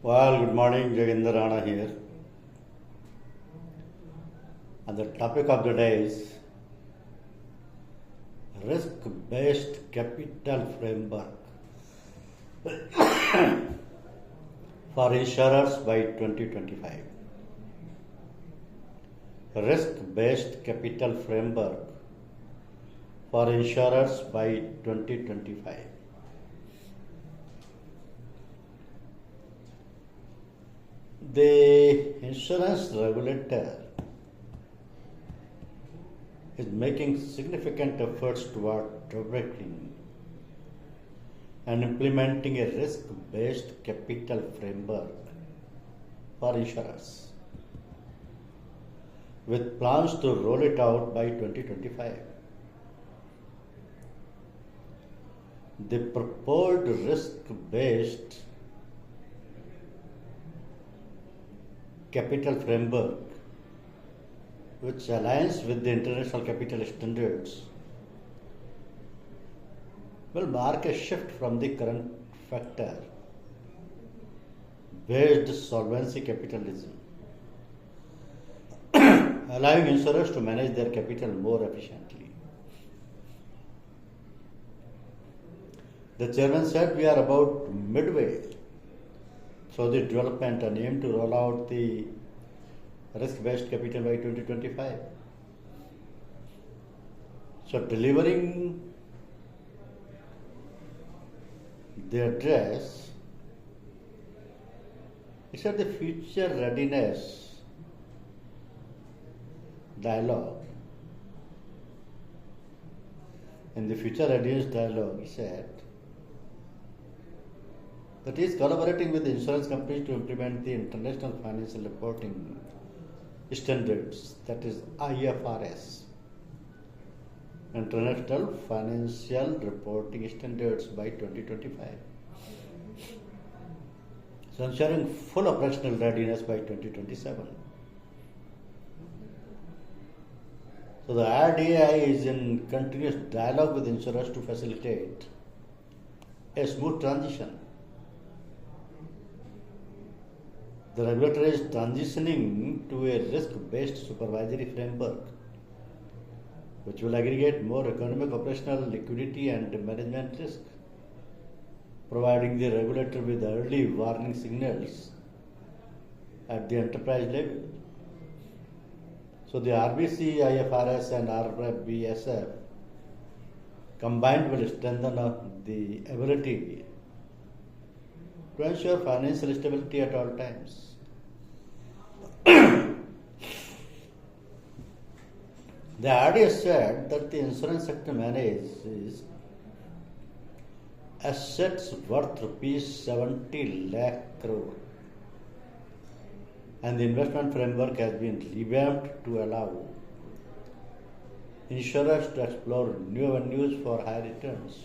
Well, good morning, Jaginder Rana here. And the topic of the day is risk-based capital framework for insurers by 2025. Risk-based capital framework for insurers by 2025. The insurance regulator is making significant efforts toward developing and implementing a risk-based capital framework for insurers, with plans to roll it out by 2025. The proposed risk-based capital framework, which aligns with the international capital standards, will mark a shift from the current factor-based solvency capitalism, allowing insurers to manage their capital more efficiently. The chairman said we are about midway through the development and aim to roll out the risk-based capital by 2025. So delivering the address, he said the future readiness dialogue. In the future readiness dialogue, he said that he is collaborating with the insurance companies to implement the international financial reporting standards, that is IFRS, International Financial Reporting Standards by 2025. So ensuring full operational readiness by 2027. So the RDI is in continuous dialogue with insurers to facilitate a smooth transition. The regulator is transitioning to a risk-based supervisory framework, which will aggregate more economic, operational, liquidity and management risk, providing the regulator with early warning signals at the enterprise level. So the RBC, IFRS and RBSF combined will strengthen the ability to ensure financial stability at all times. The RDS said that the insurance sector manages assets worth rupees 70 lakh crore, and the investment framework has been revamped to allow insurers to explore new avenues for higher returns.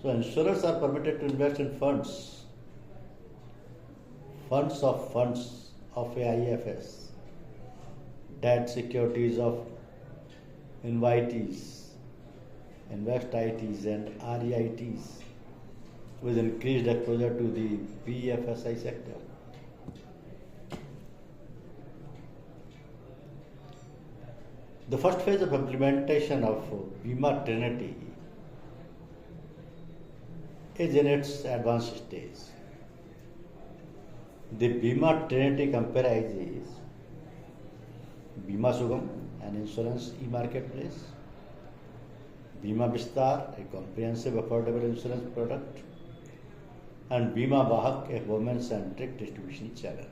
So insurers are permitted to invest in funds of AIFs, debt securities of InvITs, InvestITs and REITs, with increased exposure to the BFSI sector. The first phase of implementation of Bima Trinity is in its advanced stage. The Bima Trinity comprises Bima Sugam, an insurance e-marketplace, Bima Vistar, a comprehensive affordable insurance product, and Bima Vahak, a women-centric distribution channel.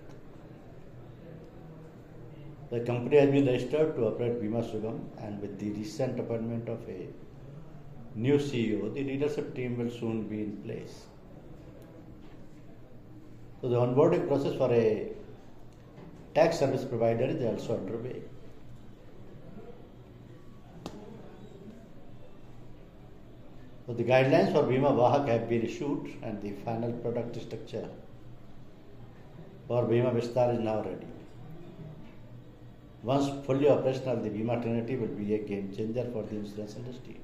The company has been registered to operate Bima Sugam, and with the recent appointment of a new CEO, the leadership team will soon be in place. So the onboarding process for a tax service provider is also underway. So the guidelines for Bima Vahak have been issued and the final product structure for Bima Vistar is now ready. Once fully operational, the Bima Trinity will be a game changer for the insurance industry.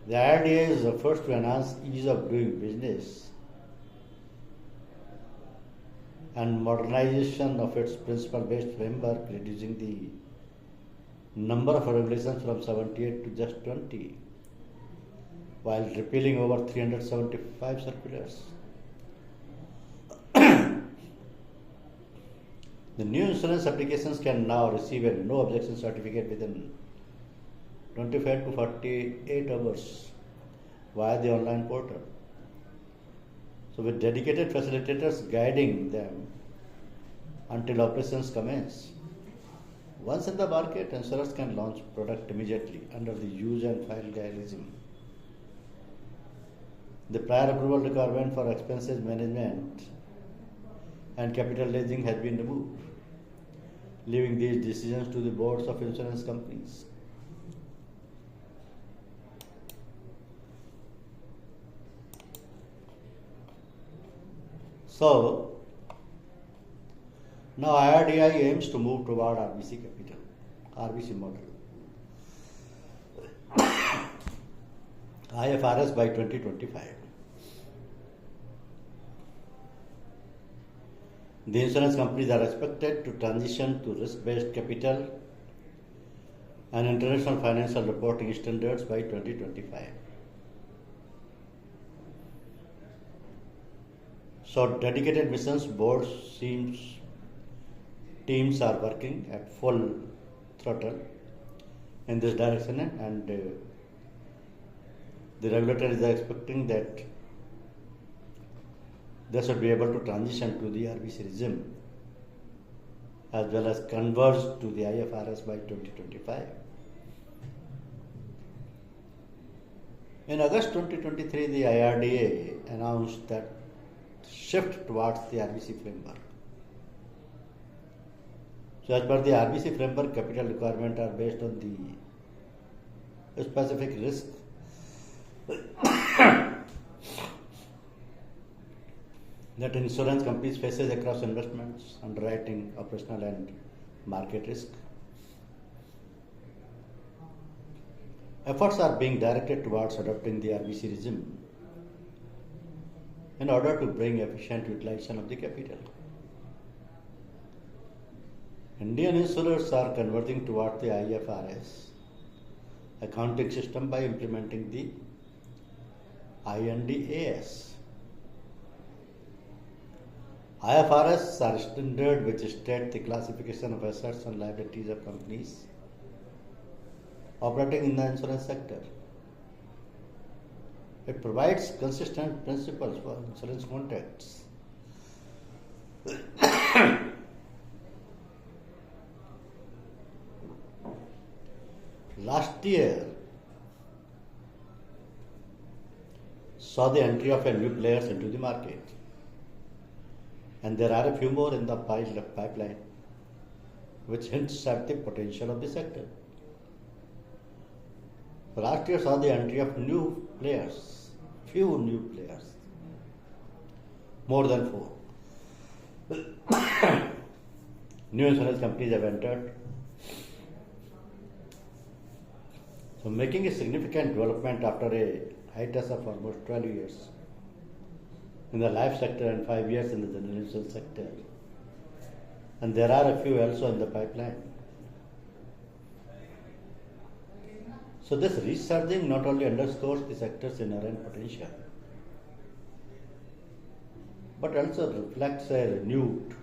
The idea is first to enhance ease of doing business and modernization of its principle-based framework, reducing the number of regulations from 78 to just 20, while repealing over 375 circulars. The new insurance applications can now receive a no objection certificate within 25 to 48 hours via the online portal. So, with dedicated facilitators guiding them until operations commence. Once in the market, insurers can launch product immediately under the use and file guide regime. The prior approval requirement for expenses management and capital raising has been removed, leaving these decisions to the boards of insurance companies. So, now IRDAI aims to move toward RBC model. IFRS by 2025. The insurance companies are expected to transition to risk-based capital and international financial reporting standards by 2025. So, dedicated missions, boards, teams are working at full throttle in this direction, and the regulator is expecting that they should be able to transition to the RBC regime as well as converge to the IFRS by 2025. In August 2023, the IRDA announced that shift towards the RBC framework. So, as per the RBC framework, capital requirements are based on the specific risk that insurance companies faces across investments, underwriting, operational and market risk. Efforts are being directed towards adopting the RBC regime in order to bring efficient utilization of the capital. Indian insurers are converging towards the IFRS accounting system by implementing the IND-AS. IFRS are standard which state the classification of assets and liabilities of companies operating in the insurance sector. It provides consistent principles for insurance contracts. Last year saw the entry of a new players into the market, and there are a few more in the pipeline, which hints at the potential of the sector. Last year saw the entry of few new players, more than 4. New insurance companies have entered. So, making a significant development after a hiatus of almost 12 years in the life sector and 5 years in the general insurance sector. And there are a few also in the pipeline. So, this resurging not only underscores the sector's inherent potential, but also reflects a renewed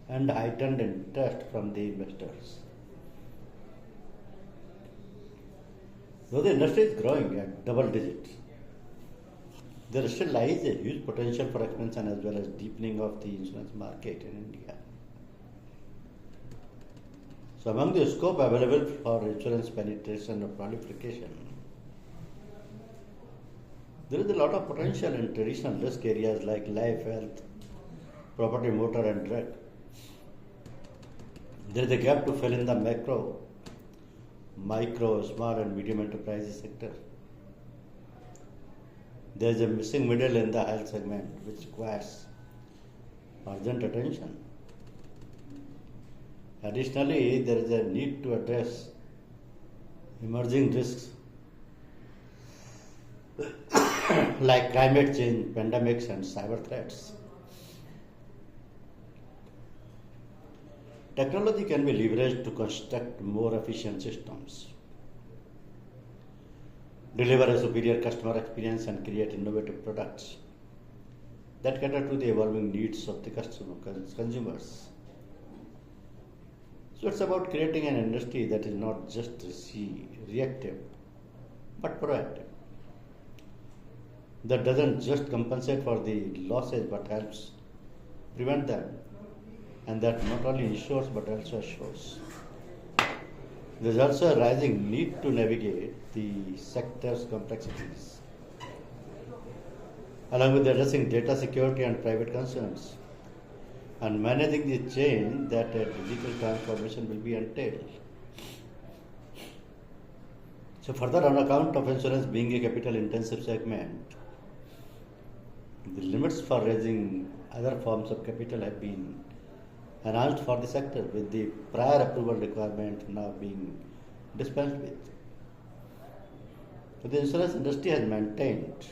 and heightened interest from the investors. Though the industry is growing at double digits, there still lies a huge potential for expansion as well as deepening of the insurance market in India. So, among the scope available for insurance penetration or proliferation, there is a lot of potential in traditional risk areas like life, health, property, motor and drug. There is a gap to fill in the macro, micro, small and medium enterprises sector. There is a missing middle in the health segment which requires urgent attention. Additionally, there is a need to address emerging risks like climate change, pandemics, and cyber threats. Technology can be leveraged to construct more efficient systems, deliver a superior customer experience, and create innovative products that cater to the evolving needs of the consumers. So it's about creating an industry that is not just reactive but proactive, that doesn't just compensate for the losses but helps prevent them, and that not only ensures but also assures. There's also a rising need to navigate the sector's complexities, along with addressing data security and private concerns, and managing the change that a digital transformation will be entailed. So, further, on account of insurance being a capital intensive segment, the limits for raising other forms of capital have been announced for the sector, with the prior approval requirement now being dispensed with. So the insurance industry has maintained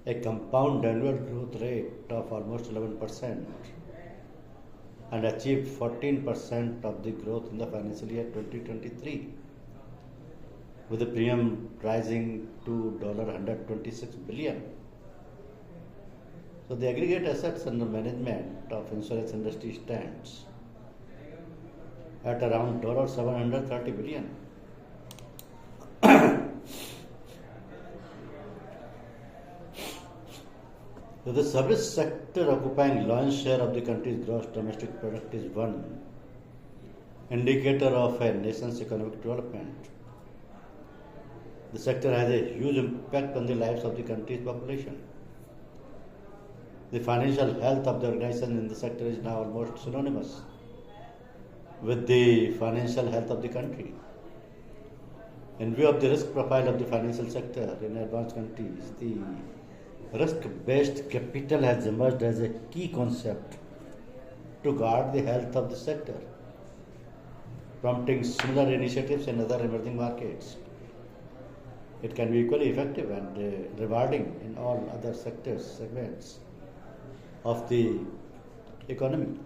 a compound annual growth rate of almost 11% and achieved 14% of the growth in the financial year 2023, with the premium rising to $126 billion. So the aggregate assets under management of insurance industry stands at around $730 billion. So the service sector, occupying large share of the country's gross domestic product, is one indicator of a nation's economic development. The sector has a huge impact on the lives of the country's population. The financial health of the organization in the sector is now almost synonymous with the financial health of the country. In view of the risk profile of the financial sector in advanced countries, the risk-based capital has emerged as a key concept to guard the health of the sector, prompting similar initiatives in other emerging markets. It can be equally effective and rewarding in all other segments of the economy.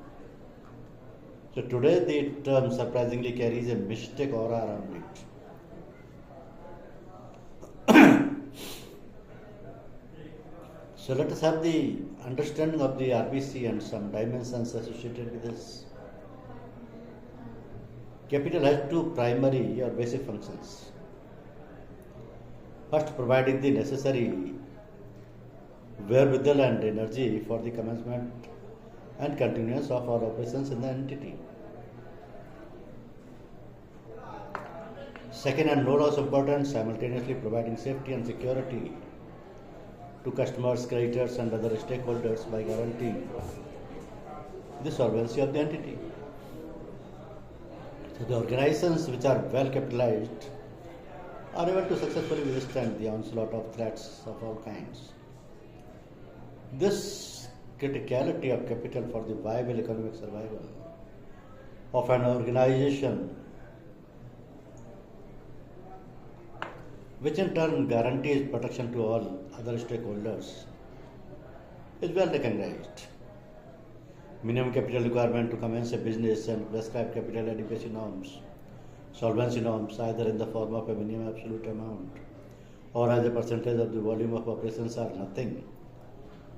So today the term surprisingly carries a mystic aura around it. So let us have the understanding of the RBC and some dimensions associated with this. Capital has two primary or basic functions. First, providing the necessary wherewithal and energy for the commencement and continuance of our operations in the entity. Second, and no less important, simultaneously providing safety and security to customers, creditors, and other stakeholders by guaranteeing the solvency of the entity. So the organizations which are well capitalized are able to successfully withstand the onslaught of threats of all kinds. This criticality of capital for the viable economic survival of an organization, which in turn guarantees protection to all other stakeholders, is well recognized. Minimum capital requirement to commence a business and prescribed capital adequacy norms, solvency norms, either in the form of a minimum absolute amount or as a percentage of the volume of operations, are nothing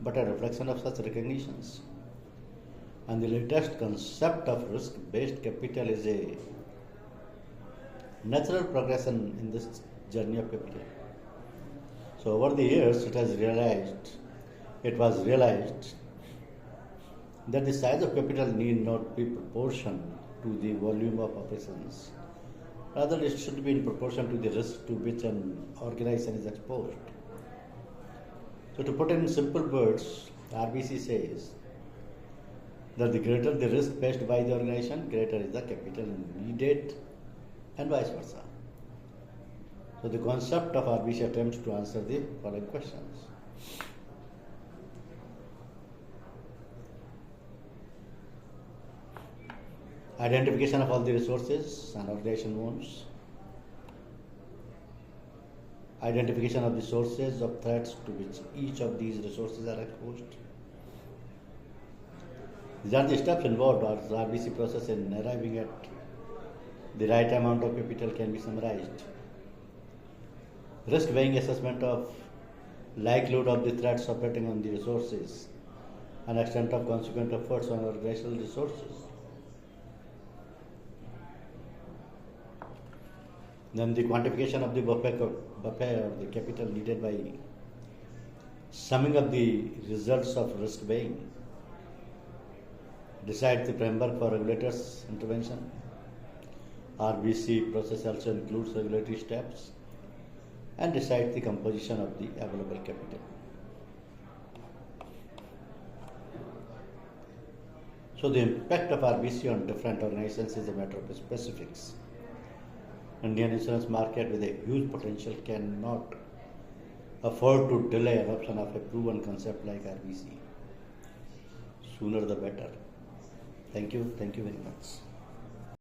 but a reflection of such recognitions. And the latest concept of risk-based capital is a natural progression in this journey of capital. So over the years it was realized that the size of capital need not be proportional to the volume of operations. Rather, it should be in proportion to the risk to which an organization is exposed. So to put it in simple words, RBC says that the greater the risk faced by the organization, greater is the capital needed, and vice versa. So the concept of RBC attempts to answer the following questions. Identification of all the resources an organization owns, identification of the sources of threats to which each of these resources are exposed. These are the steps involved or the RBC process in arriving at the right amount of capital can be summarized. Risk weighing assessment of likelihood of the threats operating on the resources and extent of consequent efforts on organizational resources. Then the quantification of the buffer or the capital needed by summing up the results of risk weighing. Decide the framework for regulators' intervention. RBC process also includes regulatory steps and decide the composition of the available capital. So the impact of RBC on different organizations is a matter of specifics. Indian insurance market with a huge potential cannot afford to delay adoption of a proven concept like RBC. Sooner the better. Thank you very much.